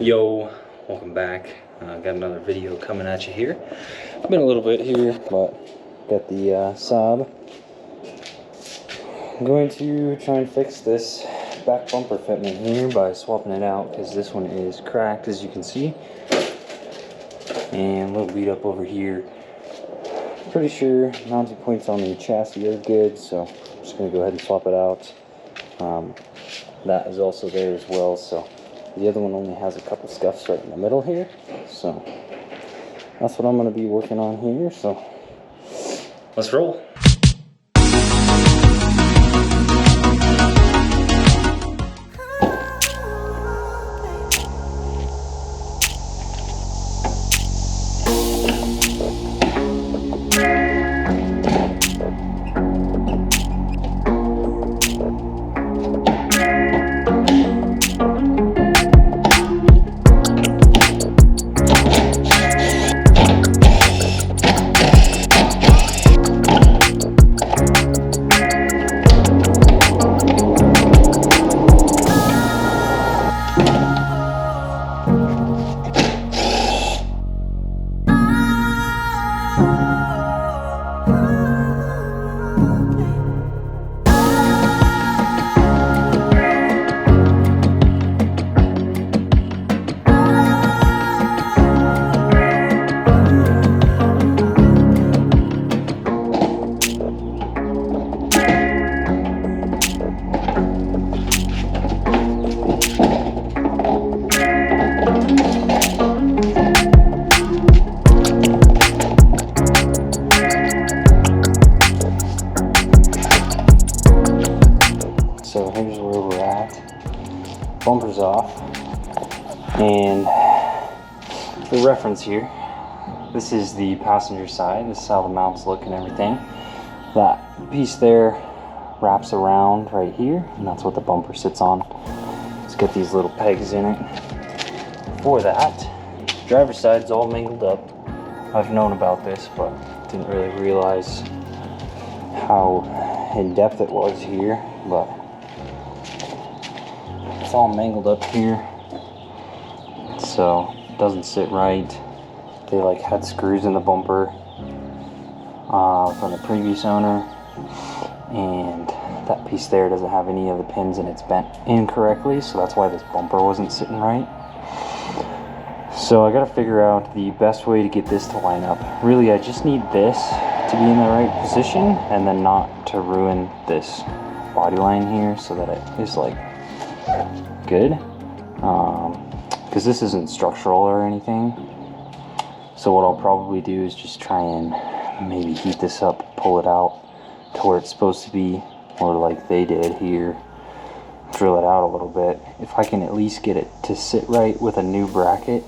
Yo, welcome back. Got another video coming at you here. It's been a little bit here, but got the Saab. I'm going to try and fix this back bumper fitment here by swapping it out because this one is cracked, as you can see, and a little beat up over here. Pretty sure mounting points on the chassis are good, so I'm just going to go ahead and swap it out. That is also there as well, so the other one only has a couple scuffs right in the middle here, so that's what I'm going to be working on here, so let's roll. So here's where we're at. Bumper's off. And for reference here, this is the passenger side. This is how the mounts look and everything. That piece there wraps around right here, and that's what the bumper sits on. It's got these little pegs in it. For that, driver's side's all mangled up. I've known about this, but didn't really realize how in depth it was here, but it's all mangled up here, so it doesn't sit right. They like had screws in the bumper from the previous owner, and that piece there doesn't have any of the pins, and it's bent incorrectly, so that's why this bumper wasn't sitting right. So I gotta figure out the best way to get this to line up. Really, I just need this to be in the right position and then not to ruin this body line here, so that it is like good, because this isn't structural or anything. So what I'll probably do is just try and maybe heat this up, pull it out to where it's supposed to be, or like they did here, drill it out a little bit. If I can at least get it to sit right with a new bracket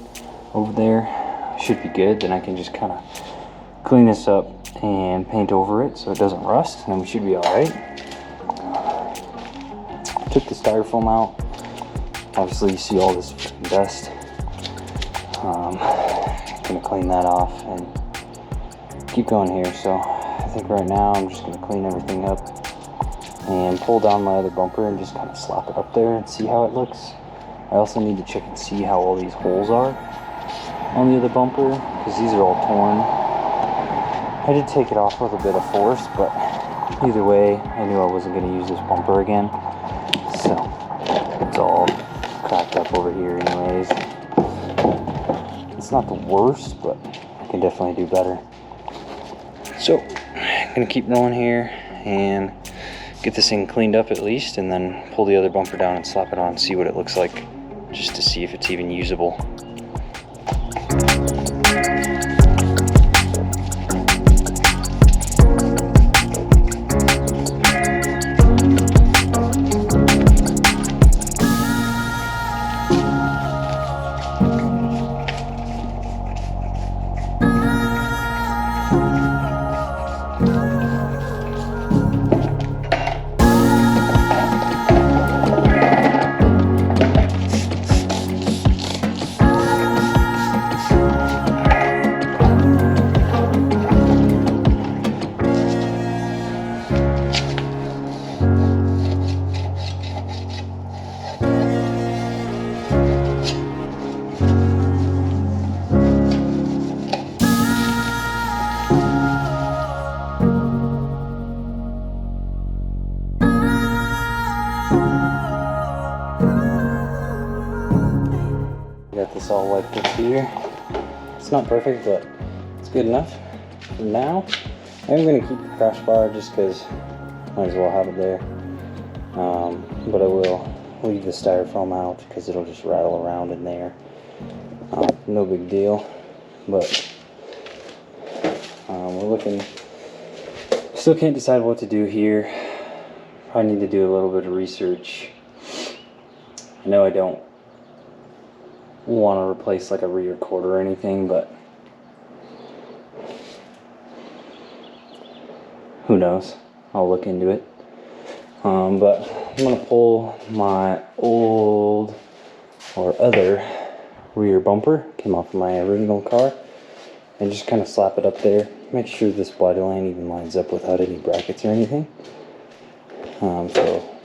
over there, should be good. Then I can just kind of clean this up and paint over it so it doesn't rust, and then we should be all right. Took the styrofoam out. Obviously you see all this dust. Gonna clean that off and keep going here. So I think right now I'm just gonna clean everything up and pull down my other bumper and just kind of slap it up there and see how it looks. I also need to check and see how all these holes are on the other bumper, because these are all torn. I did take it off with a bit of force, but either way I knew I wasn't going to use this bumper again, so it's all cracked up over here anyways. It's not the worst, but I can definitely do better. So I'm going to keep rolling here and get this thing cleaned up at least, and then pull the other bumper down and slap it on and see what it looks like, just to see if it's even usable. got this all wiped up here. It's not perfect, but it's good enough for now. I'm going to keep the crash bar just because might as well have it there. But I will leave the styrofoam out because it'll just rattle around in there. No big deal, but we're looking. Still can't decide what to do here. Probably need to do a little bit of research. I know I don't want to replace like a rear quarter or anything, but who knows? I'll look into it. But I'm gonna pull my old or other rear bumper, came off of my original car, and just kind of slap it up there. Make sure this body line even lines up without any brackets or anything. So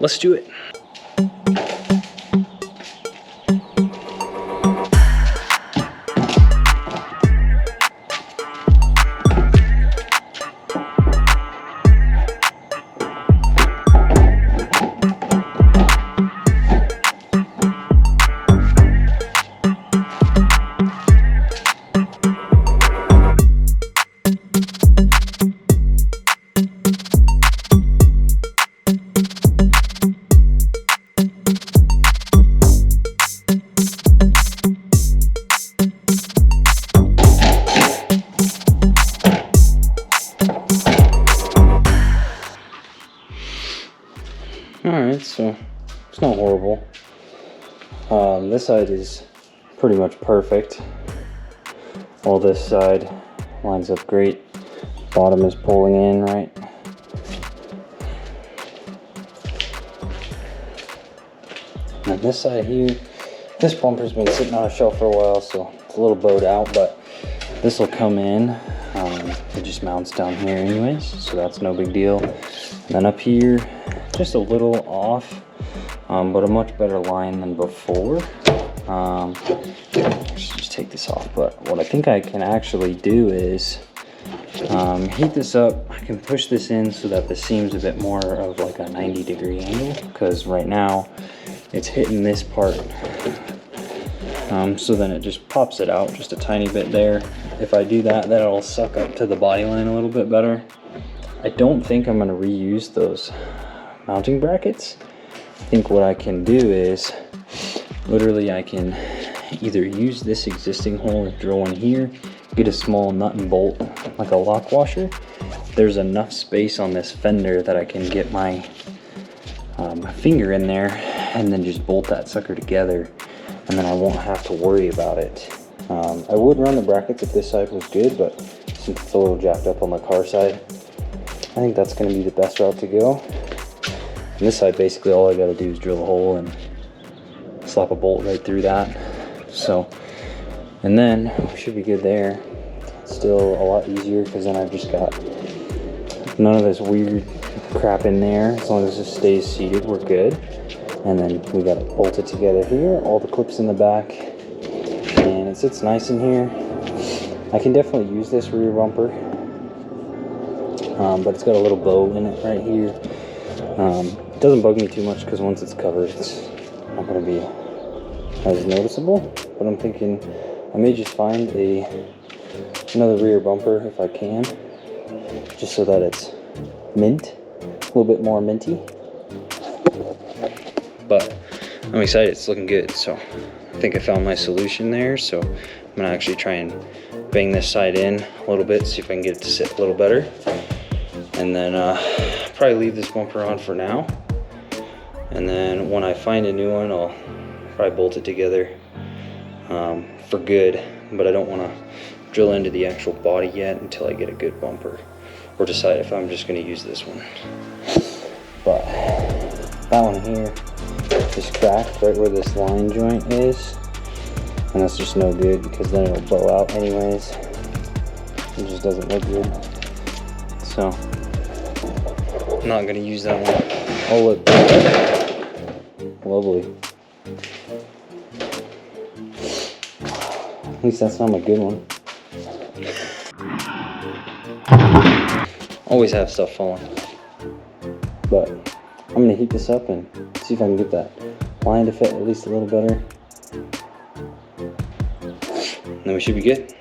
let's do it. Alright, so it's not horrible. This side is pretty much perfect. All this side lines up great. Bottom is pulling in right. And this side here, this bumper's been sitting on a shelf for a while, so it's a little bowed out, but this will come in. It just mounts down here anyways, so that's no big deal. And then up here, just a little off, but a much better line than before. Just take this off, but what I think I can actually do is heat this up. I can push this in so that this seems a bit more of like a 90-degree angle, because right now it's hitting this part. So then it just pops it out just a tiny bit there. If I do that, that'll suck up to the body line a little bit better. I don't think I'm going to reuse those mounting brackets. I think what I can do is literally I can either use this existing hole and drill one here, get a small nut and bolt like a lock washer. There's enough space on this fender that I can get my finger in there and then just bolt that sucker together, and then I won't have to worry about it. I would run the brackets if this side was good, but since it's a little jacked up on the car side, I think that's going to be the best route to go. And this side, basically all I got to do is drill a hole and slap a bolt right through that. So, and then we should be good there. It's still a lot easier because then I've just got none of this weird crap in there. As long as it stays seated, we're good. And then we got it bolted together here, all the clips in the back, and it sits nice in here. I can definitely use this rear bumper, but it's got a little bow in it right here. It doesn't bug me too much because once it's covered, it's not going to be as noticeable. But I'm thinking I may just find another rear bumper if I can, just so that it's mint, a little bit more minty. But I'm excited, it's looking good. So I think I found my solution there. So I'm gonna actually try and bang this side in a little bit, see if I can get it to sit a little better. And then probably leave this bumper on for now. And then when I find a new one, I'll probably bolt it together for good. But I don't wanna drill into the actual body yet until I get a good bumper, or decide if I'm just gonna use this one. But that one here is cracked right where this line joint is, and that's just no good because then it'll bow out anyways. It just doesn't look good. So I'm not gonna use that one. Oh look, lovely. At least that's not my good one. Always have stuff falling. But I'm gonna heat this up and see if I can get that line to fit at least a little better. And then we should be good.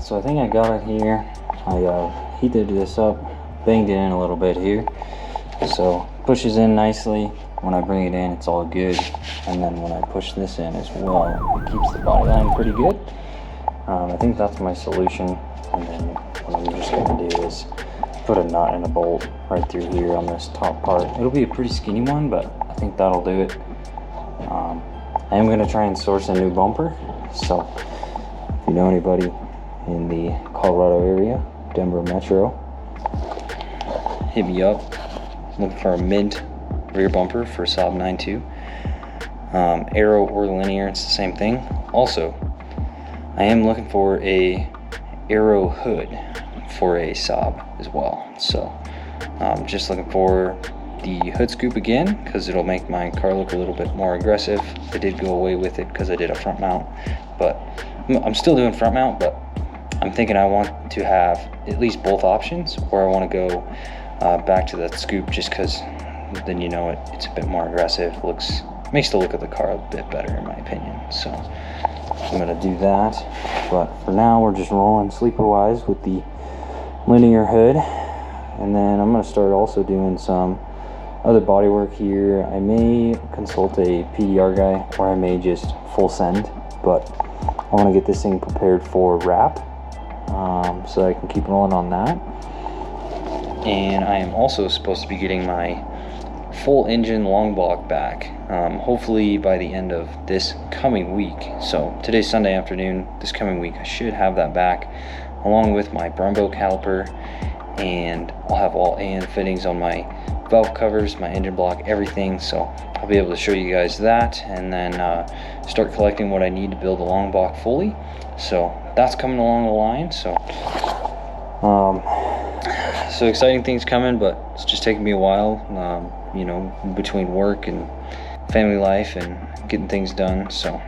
So I think I got it here. I heated this up, banged it in a little bit here, so pushes in nicely. When I bring it in, it's all good, and then when I push this in as well, it keeps the body line pretty good. I think that's my solution, and then what I'm just going to do is put a nut and a bolt right through here on this top part. It'll be a pretty skinny one, but I think that'll do it. I am going to try and source a new bumper, so if you know anybody in the Colorado area, Denver Metro, hit me up. Looking for a mint rear bumper for Saab 9.2. Aero or linear, it's the same thing. Also, I am looking for a aero hood for a Saab as well. So just looking for the hood scoop again, because it'll make my car look a little bit more aggressive. I did go away with it because I did a front mount, but I'm still doing front mount, but I'm thinking I want to have at least both options, or I want to go back to the scoop, just because then you know it's a bit more aggressive. Makes the look of the car a bit better in my opinion. So I'm gonna do that, but for now we're just rolling sleeper wise with the linear hood, and then I'm gonna start also doing some other body work here. I may consult a PDR guy, or I may just full send, but I want to get this thing prepared for wrap, so I can keep rolling on that. And I am also supposed to be getting my full engine long block back, hopefully by the end of this coming week. So today's Sunday afternoon, this coming week I should have that back, along with my Brembo caliper, and I'll have all AN fittings on my valve covers, my engine block, everything. So I'll be able to show you guys that, and then start collecting what I need to build the long block fully. So that's coming along the line. So exciting things coming, but it's just taking me a while, you know, between work and family life and getting things done. So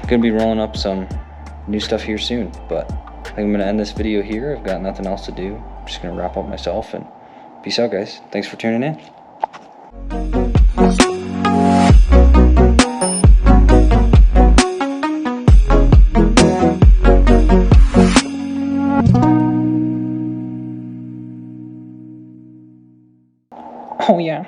gonna be rolling up some new stuff here soon, but I think I'm gonna end this video here. I've got nothing else to do. I'm just gonna wrap up myself, and peace out, guys. Thanks for tuning in. Oh yeah.